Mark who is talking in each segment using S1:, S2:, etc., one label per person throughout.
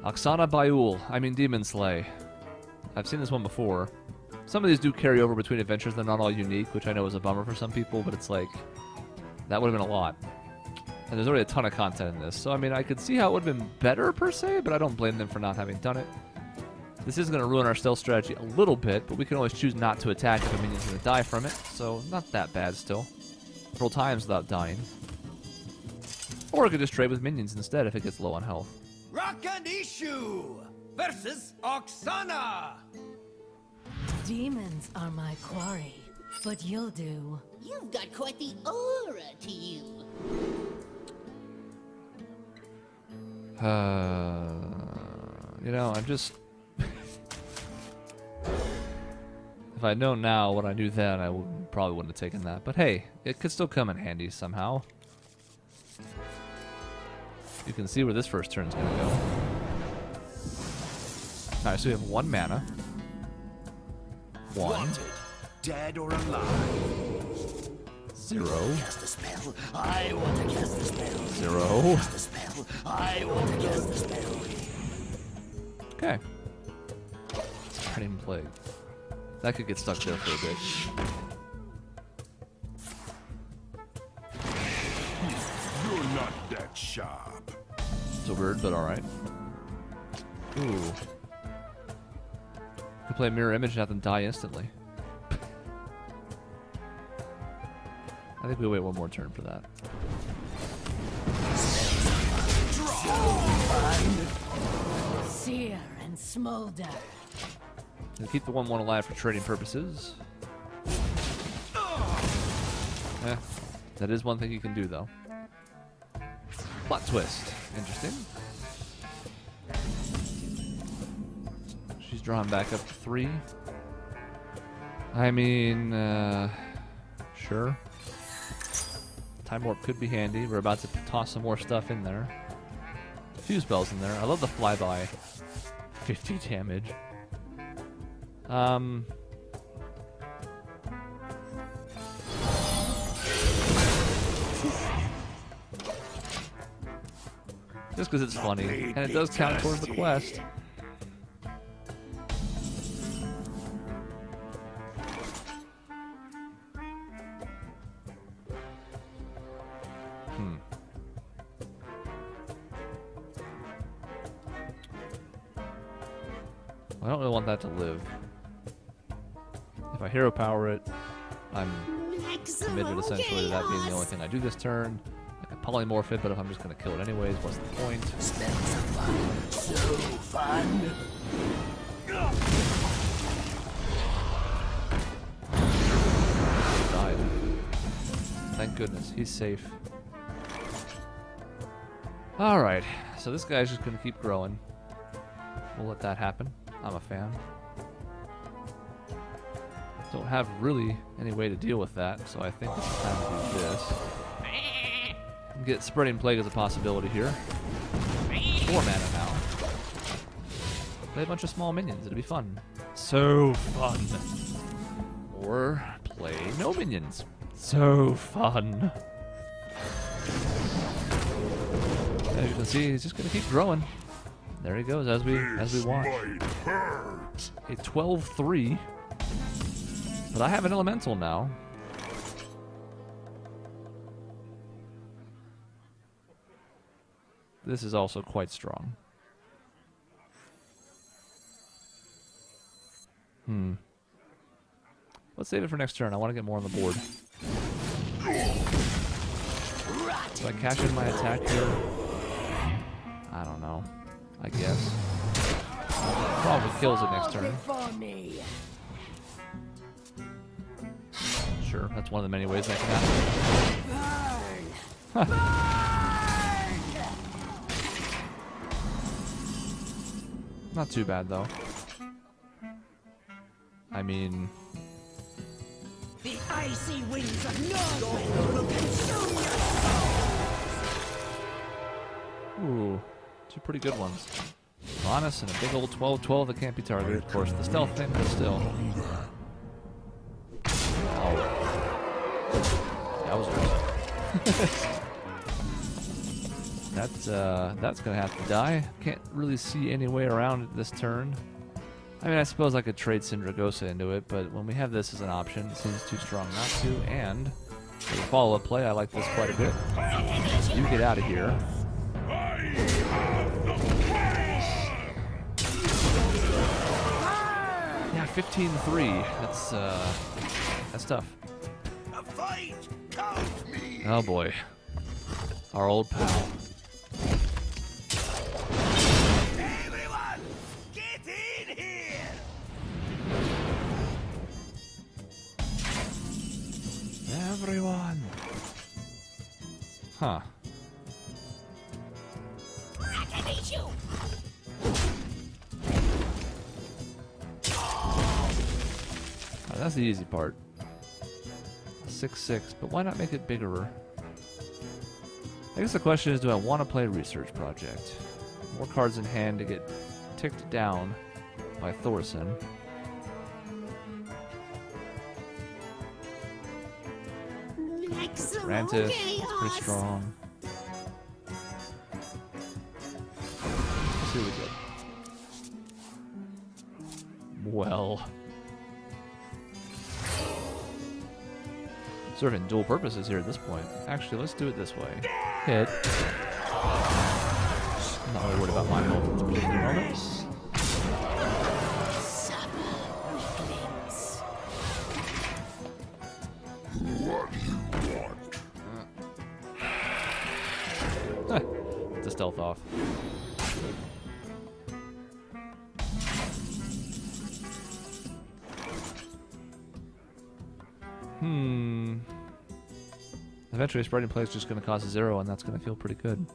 S1: Oksana Bayul. I mean Demon Slay. I've seen this one before. Some of these do carry over between adventures. They're not all unique, which I know is a bummer for some people, but it's like, that would have been a lot. And there's already a ton of content in this. So, I mean, I could see how it would have been better, per se, but I don't blame them for not having done it. This is going to ruin our stealth strategy a little bit, but we can always choose not to attack if a minion's going to die from it. So, not that bad still. Several times without dying. Or I could just trade with minions instead if it gets low on health.
S2: Rock and Issue versus Oksana.
S3: Demons are my quarry, but you'll do.
S4: You've got quite the aura to you.
S1: You know, I'm just... If I'd known now what I knew then, I probably wouldn't have taken that. But hey, it could still come in handy somehow. You can see where this first turn's gonna go. Alright, so we have 1 mana. 1.
S2: Wanted, dead or alive.
S1: 0.
S4: Cast a spell. I want to cast a spell.
S1: 0.
S4: Cast a spell. I want to cast a spell.
S1: Okay. Spreading Plague. That could get stuck there for a bit.
S2: You're not that sharp.
S1: It's a weird, but alright. Ooh. Could play Mirror Image and have them die instantly. I think we wait one more turn for that.
S3: Sear and smolder.
S1: We'll keep the 1/1 alive for trading purposes. That is one thing you can do, though. Plot twist. Interesting. She's drawn back up to 3. I mean, sure. Time Warp could be handy. We're about to toss some more stuff in there. A few spells in there. I love the flyby. 50 damage. Just because it's funny. And it does count towards the quest. I don't really want that to live. If I hero power it, I'm committed essentially to that being the only thing I do this turn. I can polymorph it, but if I'm just going to kill it anyways, what's the point?
S4: Spells are fun. So fun.
S1: Died. Thank goodness, he's safe. Alright, so this guy's just going to keep growing. We'll let that happen. I'm a fan. Don't have really any way to deal with that, so I think it's time to do this. Get Spreading Plague as a possibility here. 4 mana now. Play a bunch of small minions, it'll be fun. So fun. Or play no minions. So fun. As you can see, he's just gonna keep growing. There he goes as we watch. A 12-3. But I have an elemental now. This is also quite strong. Let's save it for next turn. I want to get more on the board. Do I cash in my attack here? I don't know. I guess. Probably kills it next turn. Sure, that's one of the many ways that can happen. Not too bad, though. I mean...
S3: The icy winds of Northwind will consume your souls!
S1: Ooh, 2 pretty good ones. Honest and a big old 12-12 that can't be targeted. Of course, the stealth thing, but still. Oh. Yowzers. That's gonna have to die. Can't really see any way around it this turn. I mean, I suppose I could trade Syndragosa into it, but when we have this as an option, it seems too strong not to. And for the follow-up play, I like this quite a bit. You get out of here. Yeah, 15-3. That's tough.
S2: A fight! Count me!
S1: Oh boy, our old pal.
S2: Everyone, get in here!
S1: Everyone. Huh.
S3: I can eat you!
S1: Oh, that's the easy part. 6/6, but why not make it bigger? I guess the question is, do I want to play Research Project? More cards in hand to get ticked down by Thorson. Rantis is pretty strong. Let's see what we get. Well, serving dual purposes here at this point. Actually, let's do it this way. Hit. I'm not really worried about my health at this particular moment. It's a stealth off. Eventually, spreading play is just going to cause a 0, and that's going to feel pretty good.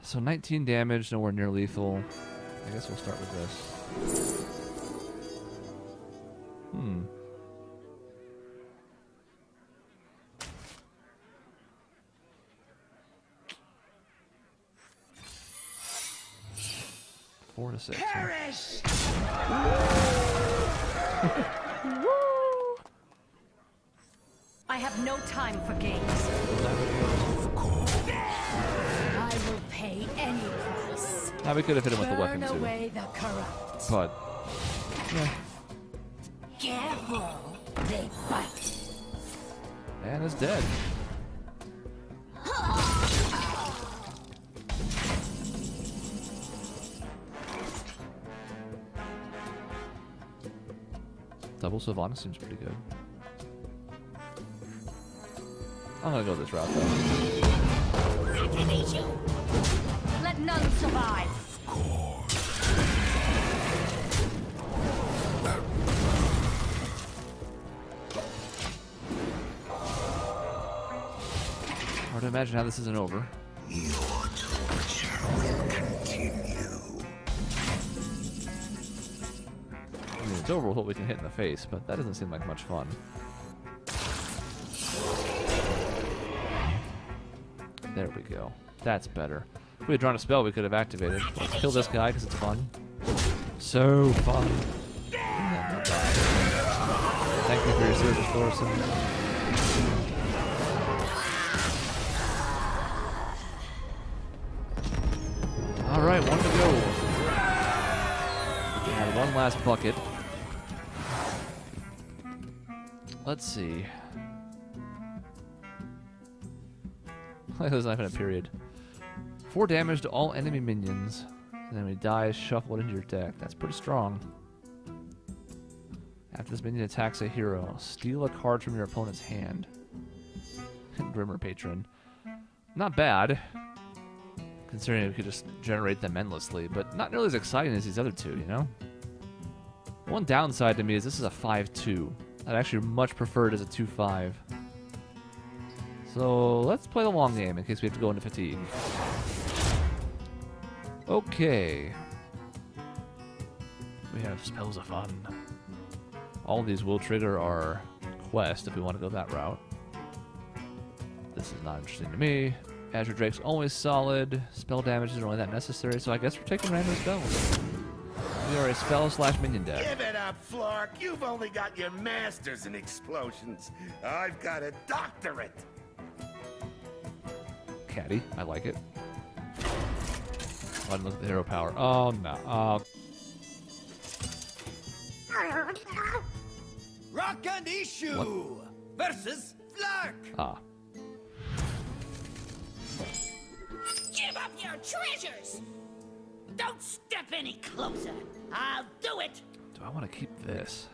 S1: So 19 damage, nowhere near lethal. I guess we'll start with this. Hmm. Four to 6.
S3: Perish! I have no time for games. I will pay any price.
S1: Now we could have hit him with the weapon
S3: Burn
S1: too.
S3: away the corrupt.
S1: But yeah.
S3: Careful, they bite.
S1: Man is dead. Double Sylvanas seems pretty good. I'm gonna go this route though.
S3: I can eat you. Let none survive.
S1: Hard to imagine how this isn't over.
S2: Your torture will continue.
S1: I mean, it's over with what we can hit in the face, but that doesn't seem like much fun. There we go. That's better. If we had drawn a spell, we could have activated. Let's kill this guy because it's fun. So fun. Yeah, not bad. Thank you for your service, Thorson. Alright, one to go. And one last bucket. Let's see. There's not even a period. 4 damage to all enemy minions. And then when he dies, shuffle it into your deck. That's pretty strong. After this minion attacks a hero, steal a card from your opponent's hand. Grimmer Patron. Not bad, considering we could just generate them endlessly, but not nearly as exciting as these other two, you know? One downside to me is this is a 5-2. I'd actually much prefer it as a 2-5. So let's play the long game in case we have to go into fatigue. Okay. We have Spells of Fun. All of these will trigger our quest if we want to go that route. This is not interesting to me. Azure Drake's always solid. Spell damage isn't really that necessary, so I guess we're taking random spells. We are a spell/minion deck.
S2: Give it up, Flark. You've only got your masters in explosions. I've got a doctorate.
S1: catty. I like it. I didn't look at the hero power. Oh, no.
S2: Rock and issue versus Flark.
S1: Ah.
S3: Give up your treasures! Don't step any closer. I'll do it.
S1: Do I want to keep this?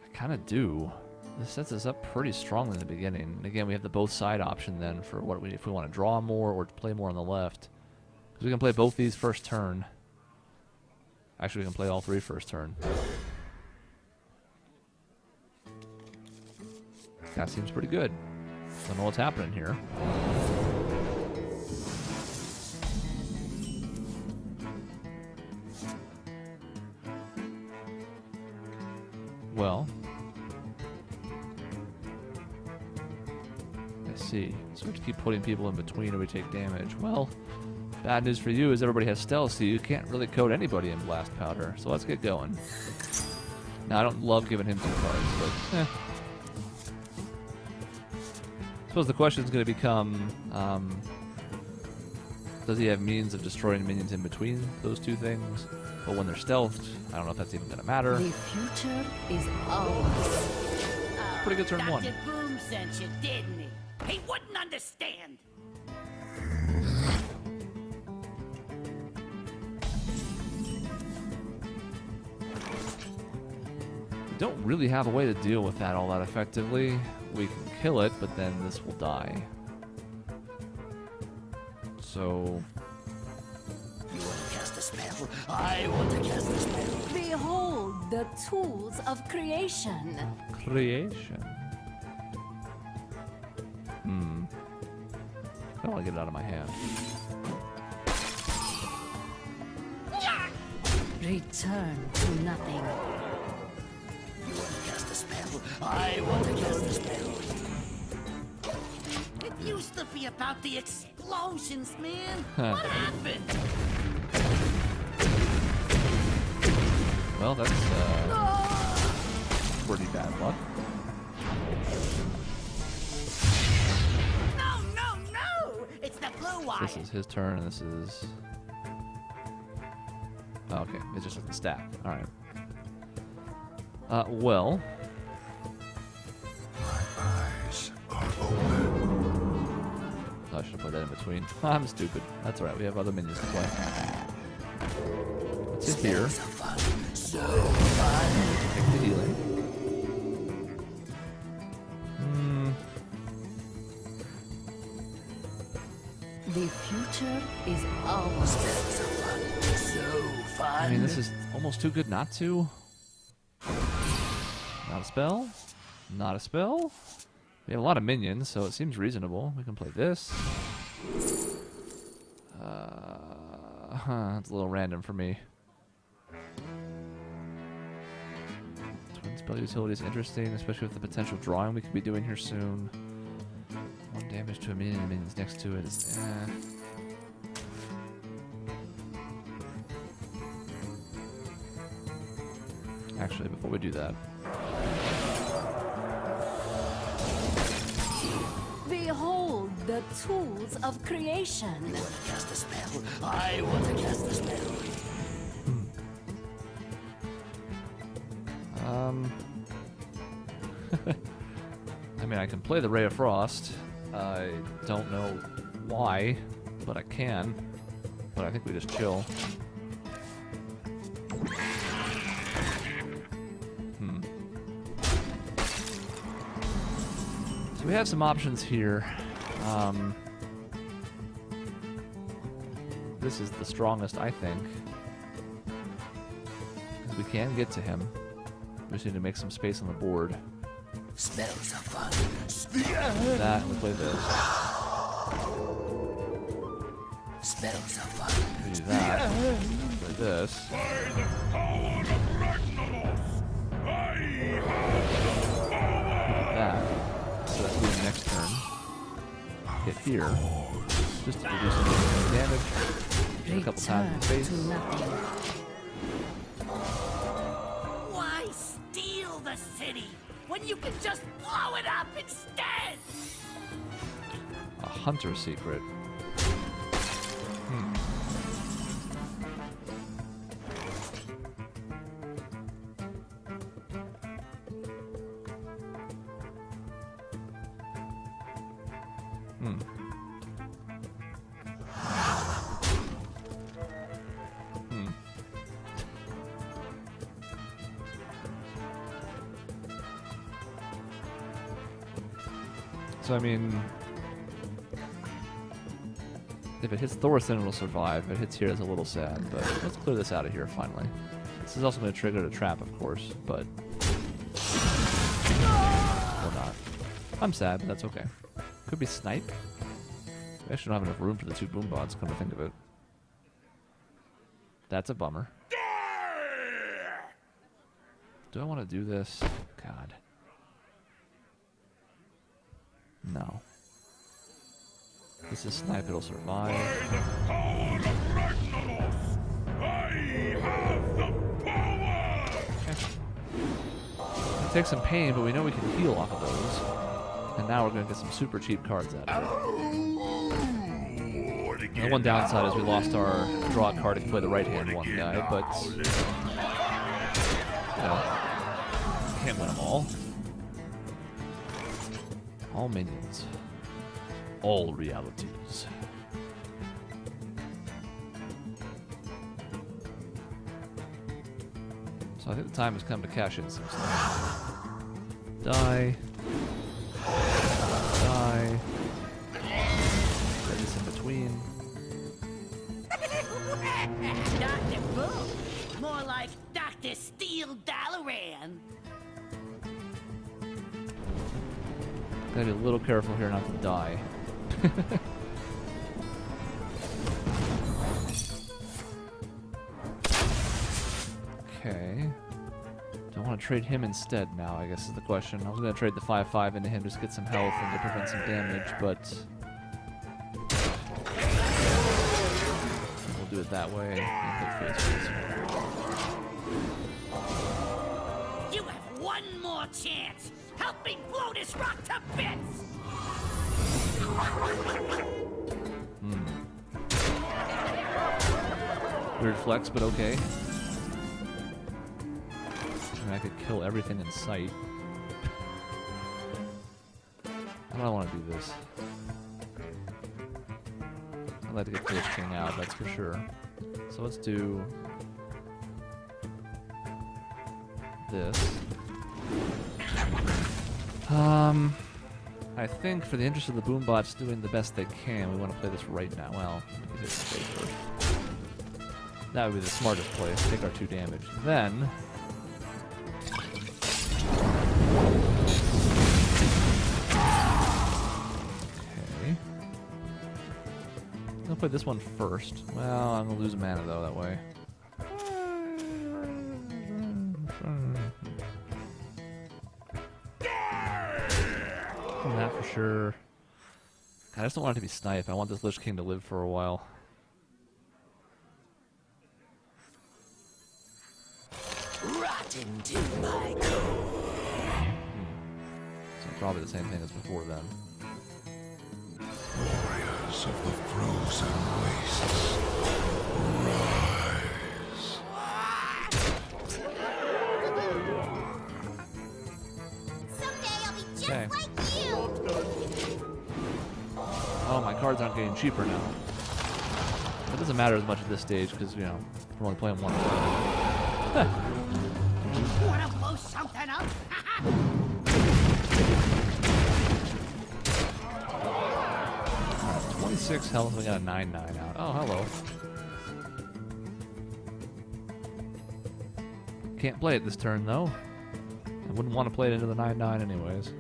S1: I kind of do. This sets us up pretty strongly in the beginning. And again, we have the both side option then for what if we want to draw more or play more on the left. Because we can play both these first turn. Actually, we can play all three first turn. That seems pretty good. Don't know what's happening here. Well, I see. So we have to keep putting people in between or we take damage. Well, bad news for you is everybody has stealth, so you can't really code anybody in blast powder. So let's get going. Now, I don't love giving him 2 cards, but eh. I suppose the question is going to become, does he have means of destroying minions in between those two things? But when they're stealthed, I don't know if that's even going to matter.
S3: The future is ours.
S1: Pretty good turn
S3: Dr.
S1: 1.
S3: Boom sent you, didn't he? He wouldn't understand.
S1: We don't really have a way to deal with that all that effectively. We can kill it, but then this will die. So...
S4: You want to cast a spell? I want to cast a spell.
S5: Behold the tools of creation.
S1: Creation. I don't want to get it out of my hand.
S5: Return to nothing.
S4: You want to cast a spell? I want to cast a spell.
S3: It used to be about the explosions, man.
S1: Huh.
S3: What happened?
S1: Well, that's pretty bad luck.
S3: No, no, no! It's the blue wire.
S1: This is his turn, and this is... Oh, okay, it just doesn't stack. Alright. Well...
S2: Eyes are open.
S1: I should have put that in between. I'm stupid. That's alright, we have other minions to play. Let's hit here.
S4: So fun. So fun.
S1: Take the healing.
S5: The future is ours.
S4: So fun. So fun.
S1: I mean, this is almost too good not to. Not a spell. Not a spell. We have a lot of minions, so it seems reasonable. We can play this. That's a little random for me. Twin spell utility is interesting, especially with the potential drawing we could be doing here soon. 1 damage to a minion and minions next to it is Actually, before we do that,
S5: Behold the tools of creation.
S4: You want to cast a spell? I want to cast a spell.
S1: I mean, I can play the Ray of Frost. I don't know why, but I can. But I think we just chill. So we have some options here. This is the strongest, I think. Because we can get to him. We just need to make some space on the board.
S4: Spells are fun.
S1: That, and we play this.
S4: Spells are fun.
S1: We do that. Play this. That. So that's doing next turn. Hit here. Just to reduce some damage. Hit a couple times in the face.
S5: To nothing.
S3: Why steal the city? when you can just blow it up instead?
S1: A hunter secret. Hmm. Hmm. Hmm. So I mean, if it hits Thorson, it'll survive. If it hits here, it's a little sad, but let's clear this out of here finally. This is also going to trigger the trap, of course, but will not. I'm sad, but that's okay. Could be snipe. We actually don't have enough room for the two boom bots, come to think of it. That's a bummer. Do I want to do this? God. No. This is snipe, it'll survive. It takes some pain, but we know we can heal off of those. And now we're going to get some super cheap cards out of it. The one downside is we lost our draw card if we play the right-hand one guy, but you know, can't win them all. All minions. All realities. So I think the time has come to cash in some stuff. Die. Die. Put this in between.
S3: Dr. Boom. More like Dr. Steel Dalaran.
S1: Gotta be a little careful here not to die. Okay. Do I want to trade him instead now, I guess is the question. I was going to trade the 5/5 into him just to get some health and to prevent some damage, but we'll do it that way. And face.
S3: You have one more chance. Help me blow this rock to bits.
S1: Weird flex, but okay. I mean, I could kill everything in sight. I don't want to do this. I'd like to get Lich King out, that's for sure. So let's do this. I think for the interest of the boombots doing the best they can, we want to play this right now. Well, we can hit the stage first. That would be the smartest play. Take our 2 damage. Then okay. I'll play this one first. Well, I'm gonna lose a mana though that way. That for sure. God, I just don't want it to be snipe. I want this Lich King to live for a while.
S4: Rot into my core.
S1: So probably the same thing as before then.
S6: Warriors of the frozen wastes, rise.
S3: Someday I'll be just
S1: Okay.
S3: like you.
S1: Oh, my cards aren't getting cheaper now. It doesn't matter as much at this stage because, you know, we're only playing one.
S3: Wanna blow something up?
S1: 26 health, we got a 9/9 out. Oh, hello. Can't play it this turn, though. I wouldn't want to play it into the 9/9 anyways.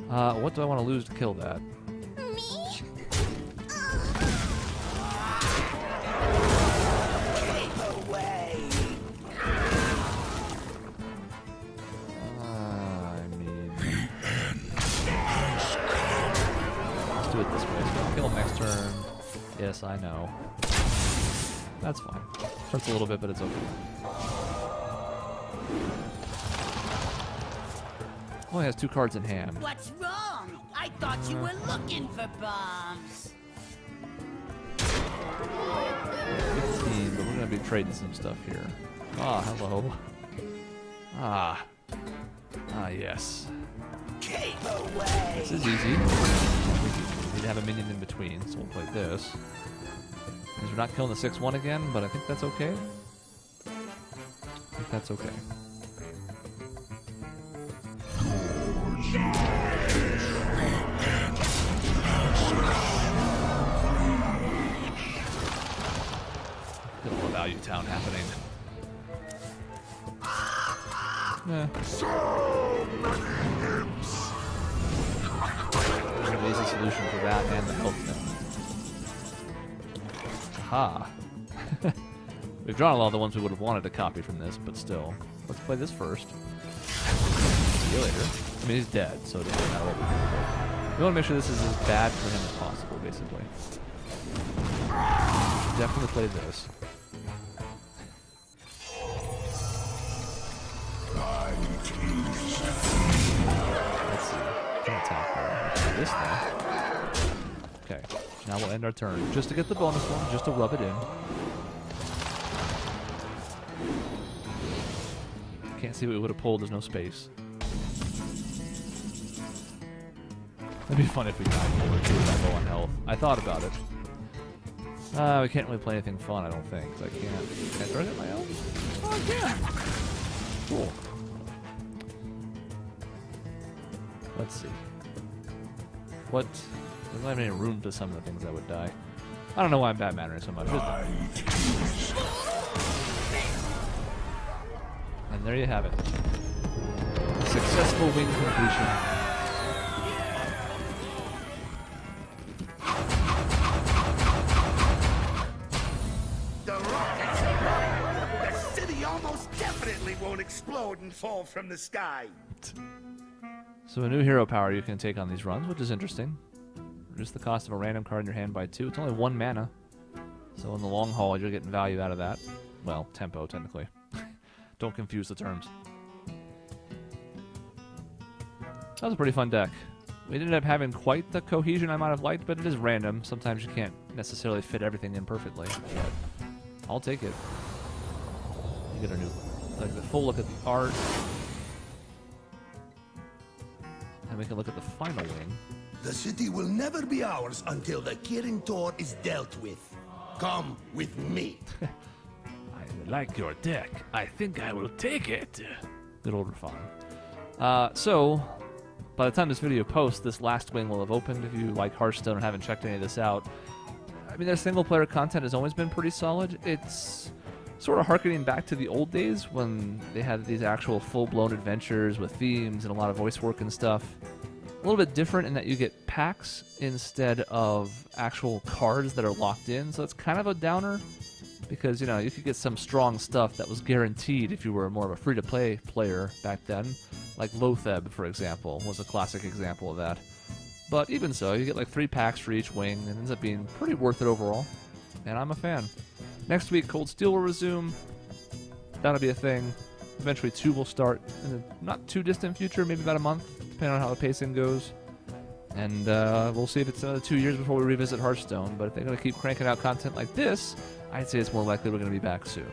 S1: What do I want to lose to kill that? Yes, I know. That's fine. Hurts a little bit, but it's okay. Only has 2 cards in hand.
S3: What's wrong? I thought you were looking for bombs.
S1: 15, but we're gonna be trading some stuff here. Ah, hello. Ah. Ah, yes.
S3: Keep away.
S1: This is easy. We need to have a minion in between, so we'll play this. Because we're not killing the 6-1 again, but I think that's okay. I think that's okay. Bit of a value town happening. So many imps. An easy solution for that and the health thing. Aha. We've drawn a lot of the ones we would have wanted to copy from this, but still. Let's play this first. See you later. I mean, he's dead, so it doesn't matter what we do. We want to make sure this is as bad for him as possible, basically. Definitely play this. Let's see. Can't attack her. Let's do this now. Okay. Now we'll end our turn. Just to get the bonus one, just to rub it in. Can't see what we would have pulled, there's no space. It'd be fun if we died over too that low on health. I thought about it. We can't really play anything fun, I don't think. I can't. Can I throw it at my own? Oh, I can! Cool. Let's see. What? There's not even any room to some of the things that would die. I don't know why I'm bad mannering so much. And there you have it. Successful wing completion.
S2: The rockets are running. The city almost definitely won't explode and fall from the sky.
S1: So a new hero power you can take on these runs, which is interesting. Reduce the cost of a random card in your hand by 2. It's only 1 mana. So in the long haul, you're getting value out of that. Well, tempo, technically. Don't confuse the terms. That was a pretty fun deck. We ended up having quite the cohesion I might have liked, but it is random. Sometimes you can't necessarily fit everything in perfectly. But I'll take it. You get a new, like the full look at the art. And we can look at the final wing.
S2: The city will never be ours until the Kirin Tor is dealt with. Come with me.
S1: I like your deck. I think I will take it. Good old Rafan. So, by the time this video posts, this last wing will have opened. If you like Hearthstone and haven't checked any of this out, I mean, their single-player content has always been pretty solid. It's sort of harkening back to the old days when they had these actual full-blown adventures with themes and a lot of voice work and stuff. A little bit different in that you get packs instead of actual cards that are locked in, so it's kind of a downer because, you know, you could get some strong stuff that was guaranteed if you were more of a free-to-play player back then, like Lotheb, for example, was a classic example of that. But even so, you get like 3 packs for each wing, and it ends up being pretty worth it overall, and I'm a fan. Next week, Cold Steel will resume. That'll be a thing. Eventually 2 will start in the not too distant future, maybe about a month, depending on how the pacing goes. And we'll see if it's another 2 years before we revisit Hearthstone. But if they're going to keep cranking out content like this, I'd say it's more likely we're going to be back soon.